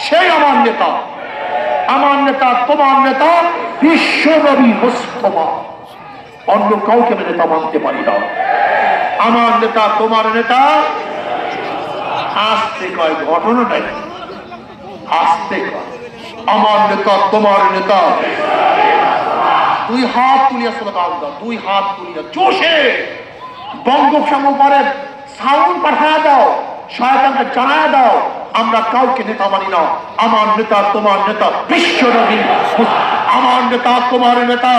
সেই আমার নেতা। আমার নেতা তোমার নেতা বিশ্বনবী মুস্তাফা। অন্য কাউকে আমি নেতা মানতে পারি না। আমার নেতা তোমার নেতা। আসতে কয়, ঘটনাটা কি? আসতে কয়, আমার নেতা তোমার নেতা। দুই হাত তুলিয়া স্লোগান দাও, দুই হাত তুলিয়া জোশে বঙ্গোপসাগরে সাউন্ড পাঠায় দাও, শয়তানকে জানায় দাও আমরা কাউকে নেতা মানি না। আমার নেতা তোমার নেতা বিশ্বনবী। আমার নেতা তোমার নেতা।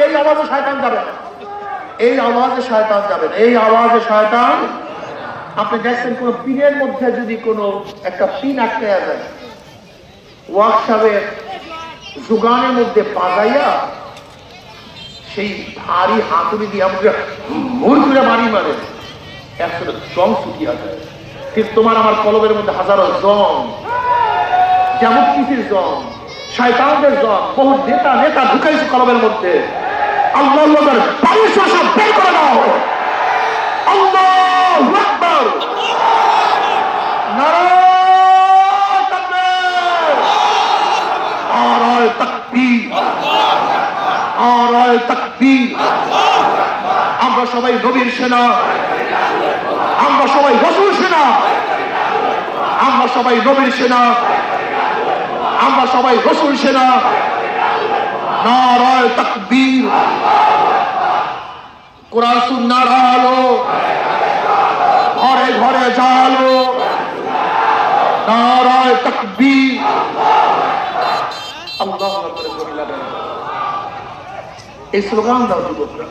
এই আওয়াজে শয়তান যাবে না, এই আওয়াজে শয়তান যাবে না, এই আওয়াজে শয়তান। আপনি দেখছেন কোন পিনের মধ্যে যদি কোনো একটা পিন আটকে যায়, ওয়ার্কশপের যোগানের মধ্যে বাজাইয়া সেই ভারী হাতুড়ি দিয়ে আমাকে মুড় করে মারি মারে, একসাথে জং শুকিয়ে যায়। কিন্তু তোমার আমার কলমের মধ্যে হাজারো জং, যেমন কিসের জং, শয়তানদের জং। বহু নেতা নেতা ঢুকাইছে কলমের মধ্যে। আল্লাহ বায়ু সব বের করে দাও। আল্লাহু আকবার। নারায়ে তাকবীর, নারায়ে তাকবীর, নারায়ে তাকবীর। আমরা সবাই নবীর সেনা, আমরা সবাই রাসূল সেনা, আমরা সবাই নবীর সেনা, আমরা সবাই রাসূল সেনা। নারায়ে তাকবীর। কোরআন সুন্নাহর আলো ঘরে ঘরে জালো। নারায়ে তাকবীর। আল্লাহু আকবার। এই স্লোগান দাও যুবকরা।